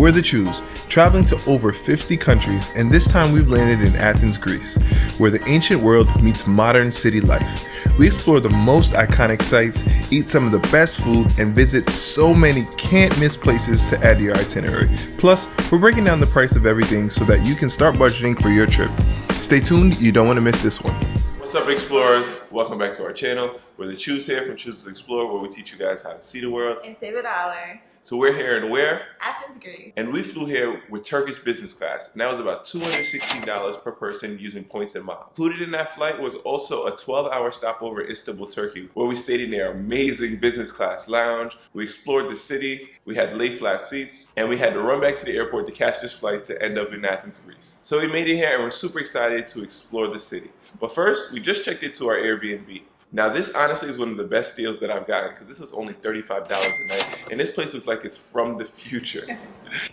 We're the Chews, traveling to over 50 countries, and this time we've landed in Athens, Greece, where the ancient world meets modern city life. We explore the most iconic sites, eat some of the best food, and visit so many can't-miss places to add to your itinerary. Plus, we're breaking down the price of everything so that you can start budgeting for your trip. Stay tuned, you don't want to miss this one. What's up, explorers? Welcome back to our channel. We're the Chews here from Choose to Explore, where we teach you guys how to see the world and save $1. So we're here in where? Athens, Greece. And we flew here with Turkish business class, and that was about $216 per person using points and miles. Included in that flight was also a 12-hour stopover in Istanbul, Turkey, where we stayed in their amazing business class lounge. We explored the city, we had lay flat seats, and we had to run back to the airport to catch this flight to end up in Athens, Greece. So we made it here and we're super excited to explore the city. But first, we just checked into our Airbnb. Now this honestly is one of the best deals that I've gotten because this was only $35 a night, and this place looks like it's from the future.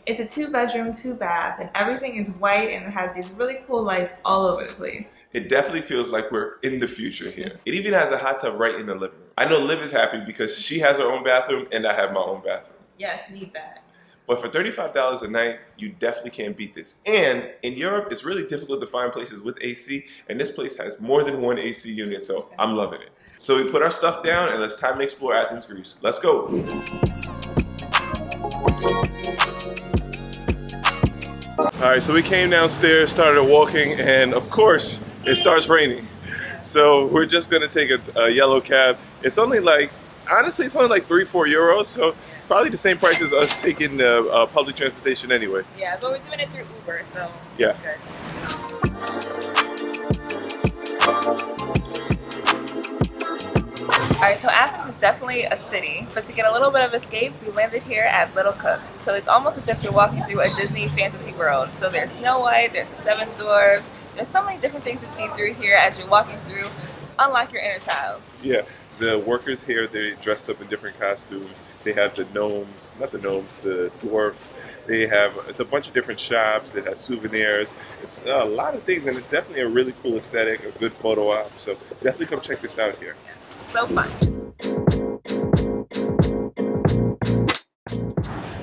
It's a 2-bedroom, 2-bath, and everything is white and it has these really cool lights all over the place. It definitely feels like we're in the future here. It even has a hot tub right in the living room. I know Liv is happy because she has her own bathroom and I have my own bathroom. Yes, need that. But for $35 a night, you definitely can't beat this. And in Europe, it's really difficult to find places with AC, and this place has more than one AC unit, so I'm loving it. So we put our stuff down, and it's time to explore Athens, Greece. Let's go. All right, so we came downstairs, started walking, and of course, it starts raining. So we're just gonna take a yellow cab. It's only like, honestly, it's only like 3-4 euros, so probably the same price as us taking public transportation anyway. Yeah, but we're doing it through Uber, so yeah. It's good. Alright, so Athens is definitely a city, but to get a little bit of escape, we landed here at Little Kook. So it's almost as if you're walking through a Disney fantasy world. So there's Snow White, there's the 7 Dwarfs, there's so many different things to see through here as you're walking through, unlike your inner child. Yeah. The workers here, they're dressed up in different costumes. They have the gnomes, not the gnomes, the dwarfs. It's a bunch of different shops. It has souvenirs. It's a lot of things, and it's definitely a really cool aesthetic, a good photo op. So definitely come check this out here. Yes, so fun.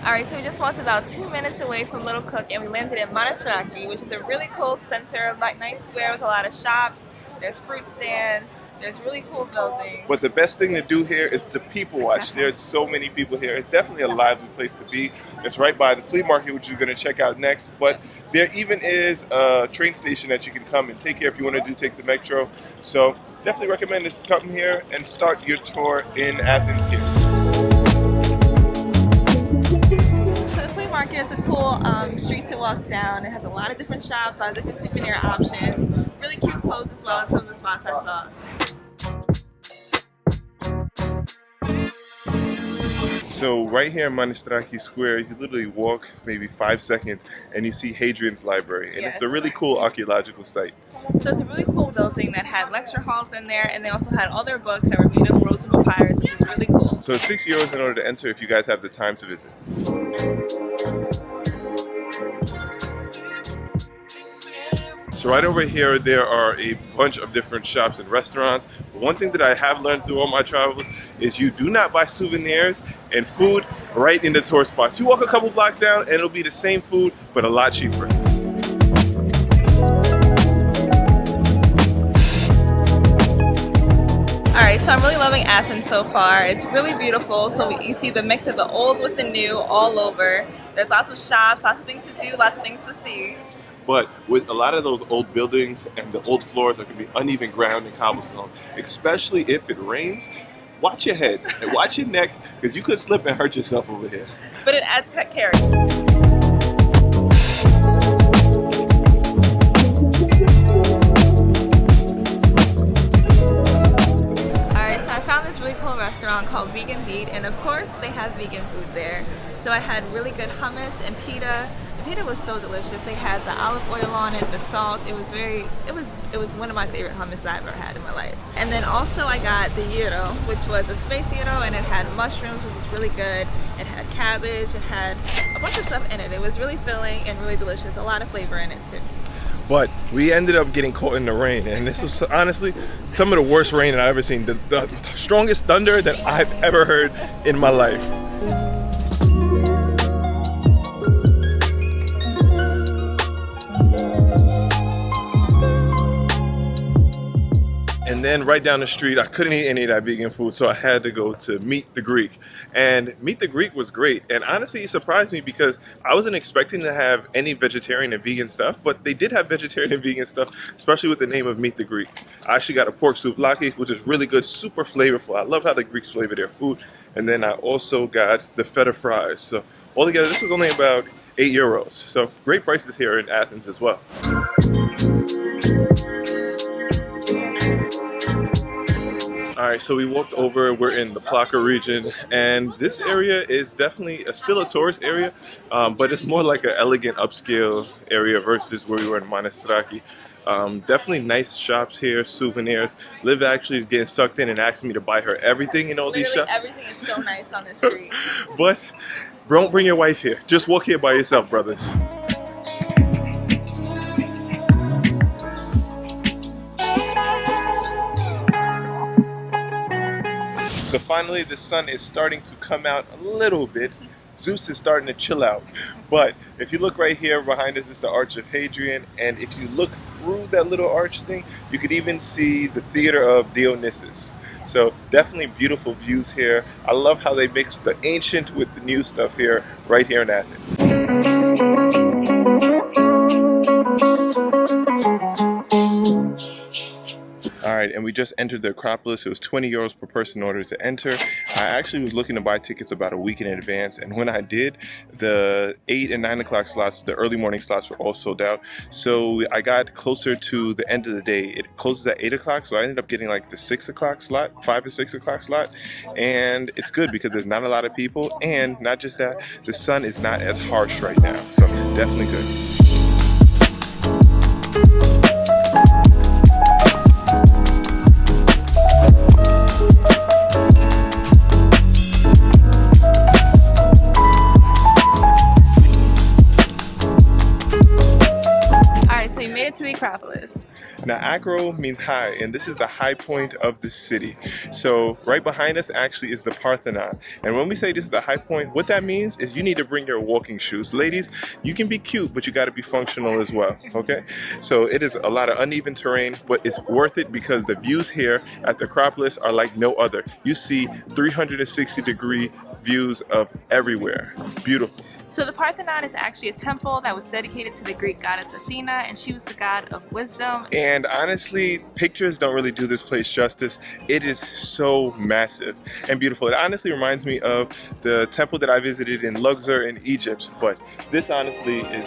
Alright, so we just walked about 2 minutes away from Little Kook, and we landed in Monastiraki, which is a really cool center, like nice square with a lot of shops. There's fruit stands. There's really cool buildings. But the best thing to do here is to people watch. There's so many people here. It's definitely a lively place to be. It's right by the Flea Market, which you're going to check out next. But there even is a train station that you can come and take here if you want to take the metro. So definitely recommend this. Come here and start your tour in Athens here. So the Flea Market is a cool street to walk down. It has a lot of different shops, a lot of different souvenir options. Really cute clothes as well in some of the spots I saw. So right here in Monastiraki Square, you literally walk maybe 5 seconds and you see Hadrian's library. And yes. It's a really cool archaeological site. So it's a really cool building that had lecture halls in there, and they also had all their books that were made of rolls of papyrus, which is really cool. So it's 6 euros in order to enter if you guys have the time to visit. So right over here, there are a bunch of different shops and restaurants. But one thing that I have learned through all my travels is you do not buy souvenirs and food right in the tourist spots. You walk a couple blocks down and it'll be the same food, but a lot cheaper. Alright, so I'm really loving Athens so far. It's really beautiful. So you see the mix of the old with the new all over. There's lots of shops, lots of things to do, lots of things to see. But with a lot of those old buildings and the old floors, there can be uneven ground and cobblestone, especially if it rains. Watch your head and watch your neck, because you could slip and hurt yourself over here. But it adds character. Alright, so I found this really cool restaurant called Vegan Beat, and of course they have vegan food there. So I had really good hummus and pita. The pita was so delicious. They had the olive oil on it, the salt. It was one of my favorite hummus I've ever had in my life. And then also I got the gyro, which was a space gyro, and it had mushrooms, which was really good. It had cabbage, it had a bunch of stuff in it. It was really filling and really delicious. A lot of flavor in it too. But we ended up getting caught in the rain, and this was honestly some of the worst rain that I've ever seen. The strongest thunder that I've ever heard in my life. then right down the street, I couldn't eat any of that vegan food, so I had to go to Meet the Greek. And Meet the Greek was great. And honestly, it surprised me because I wasn't expecting to have any vegetarian and vegan stuff, but they did have vegetarian and vegan stuff, especially with the name of Meet the Greek. I actually got a pork souvlaki, which is really good, super flavorful. I love how the Greeks flavor their food. And then I also got the feta fries. So altogether, this was only about €8. So great prices here in Athens as well. Alright, so we walked over, we're in the Plaka region, and this area is definitely still a tourist area, but it's more like an elegant upscale area versus where we were in Monastiraki. Definitely nice shops here, souvenirs. Liv actually is getting sucked in and asking me to buy her everything in all these shops. Everything is so nice on this street. But don't bring your wife here. Just walk here by yourself, brothers. So finally, the sun is starting to come out a little bit. Zeus is starting to chill out. But if you look right here behind us is the Arch of Hadrian, and if you look through that little arch thing, you could even see the Theater of Dionysus. So definitely beautiful views here. I love how they mix the ancient with the new stuff here, right here in Athens. Alright, and we just entered the Acropolis. It was €20 per person in order to enter. I actually was looking to buy tickets about a week in advance, and when I did, the 8 and 9 o'clock slots, the early morning slots, were all sold out. So I got closer to the end of the day. It closes at 8 o'clock, so I ended up getting like the 6 o'clock slot, 5 or 6 o'clock slot, and it's good because there's not a lot of people, and not just that, the sun is not as harsh right now, so definitely good. To the Acropolis. Now, acro means high, and this is the high point of the city. So right behind us actually is the Parthenon. And when we say this is the high point, what that means is you need to bring your walking shoes. Ladies, you can be cute, but you got to be functional as well, okay? So it is a lot of uneven terrain, but it's worth it because the views here at the Acropolis are like no other. You see 360-degree views of everywhere. It's beautiful. So the Parthenon is actually a temple that was dedicated to the Greek goddess Athena, and she was the god of wisdom. And honestly, pictures don't really do this place justice. It is so massive and beautiful. It honestly reminds me of the temple that I visited in Luxor in Egypt, but this honestly is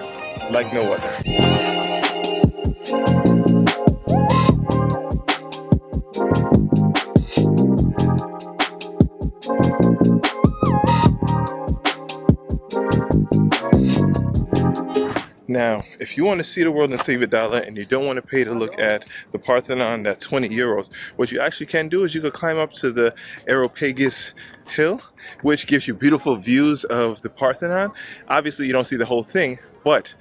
like no other. Now, if you want to see the world and save $1 and you don't want to pay to look at the Parthenon, that's €20, what you actually can do is you could climb up to the Areopagus Hill, which gives you beautiful views of the Parthenon. Obviously, you don't see the whole thing, but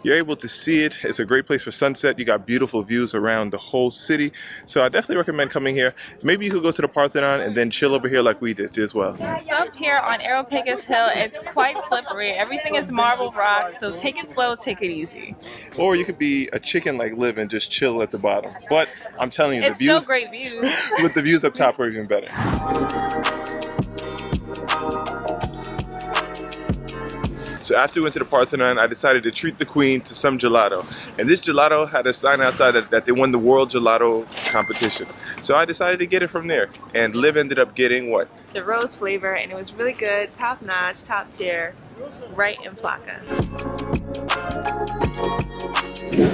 you're able to see it. It's a great place for sunset. You got beautiful views around the whole city. So I definitely recommend coming here. Maybe you could go to the Parthenon and then chill over here like we did as well. So up here on Areopagus Hill, it's quite slippery. Everything is marble rock, so take it slow, take it easy. Or you could be a chicken like Liv and just chill at the bottom. But I'm telling you, it's the views, still great views. with the views up top are even better. So after we went to the Parthenon, I decided to treat the queen to some gelato. And this gelato had a sign outside that they won the World Gelato competition. So I decided to get it from there. And Liv ended up getting what? The rose flavor, and it was really good, top notch, top tier, right in Plaka.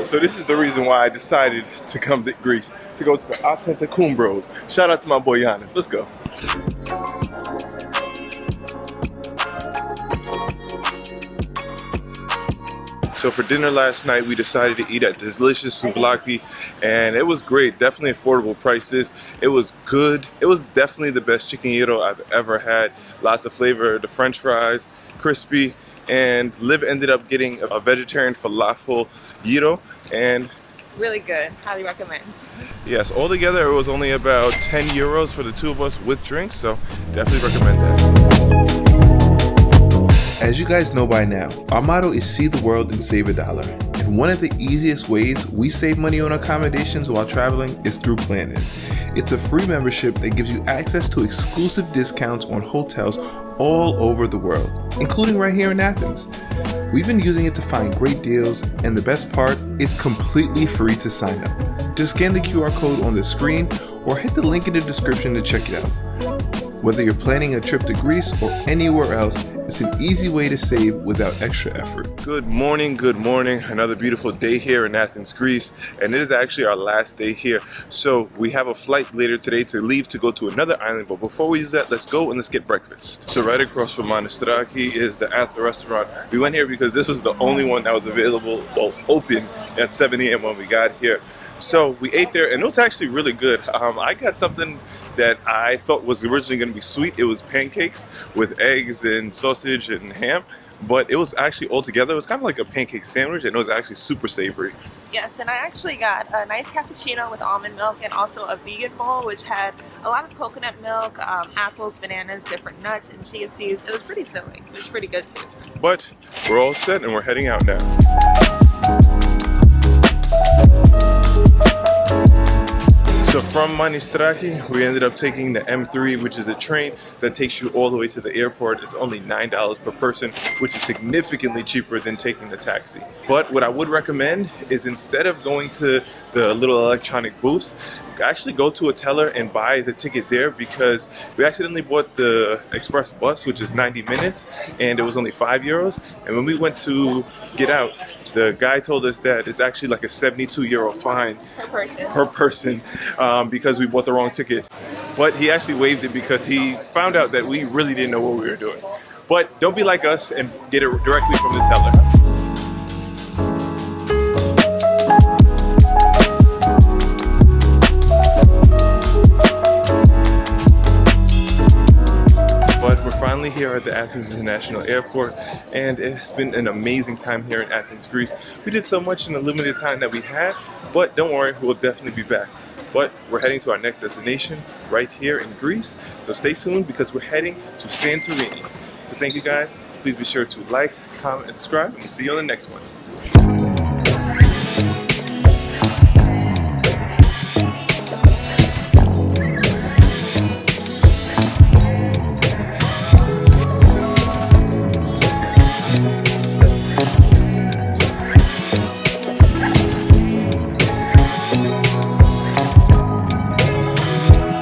So this is the reason why I decided to come to Greece, to go to the Antetokounbros. Shout out to my boy Giannis. Let's go. So for dinner last night, we decided to eat at this delicious Souvlaki, and it was great. Definitely affordable prices. It was good. It was definitely the best chicken gyro I've ever had. Lots of flavor. The French fries, crispy, and Liv ended up getting a vegetarian falafel gyro, and really good. Highly recommend. yes, altogether it was only about €10 for the two of us with drinks, so definitely recommend that. As you guys know by now, our motto is see the world and save $1. And And one of the easiest ways we save money on accommodations while traveling is through Plannin. It's a free membership that gives you access to exclusive discounts on hotels all over the world, including right here in Athens. We've been using it to find great deals, and the best part, it's completely free to sign up. Just scan the QR code on the screen or hit the link in the description to check it out. Whether you're planning a trip to Greece or anywhere else, it's an easy way to save without extra effort. Good morning, good morning. Another beautiful day here in Athens, Greece, and it is actually our last day here. So we have a flight later today to leave to go to another island, but before we do that, let's go and let's get breakfast. So right across from Monastiraki is the Ather restaurant. We went here because this was the only one that was available, well, open at 7 a.m. when we got here. So we ate there, and it was actually really good. I got something that I thought was originally going to be sweet. It was pancakes with eggs and sausage and ham, but it was actually all together. It was kind of like a pancake sandwich, and it was actually super savory. Yes, and I actually got a nice cappuccino with almond milk and also a vegan bowl, which had a lot of coconut milk, apples, bananas, different nuts, and chia seeds. It was pretty filling. It was pretty good too. But we're all set, and we're heading out now. So from Monastiraki, we ended up taking the M3, which is a train that takes you all the way to the airport. It's only $9 per person, which is significantly cheaper than taking the taxi. But what I would recommend is, instead of going to the little electronic booths, actually go to a teller and buy the ticket there, because we accidentally bought the express bus, which is 90 minutes, and it was only €5. And when we went to get out, the guy told us that it's actually like a €72 fine per person because we bought the wrong ticket. But he actually waived it because he found out that we really didn't know what we were doing. But don't be like us and get it directly from the teller. Finally here at the Athens International Airport, and it's been an amazing time here in Athens, Greece. We did so much in the limited time that we had, but don't worry, we'll definitely be back. But we're heading to our next destination right here in Greece, so stay tuned because we're heading to Santorini. So thank you guys. Please be sure to like, comment, and subscribe, and we'll see you on the next one.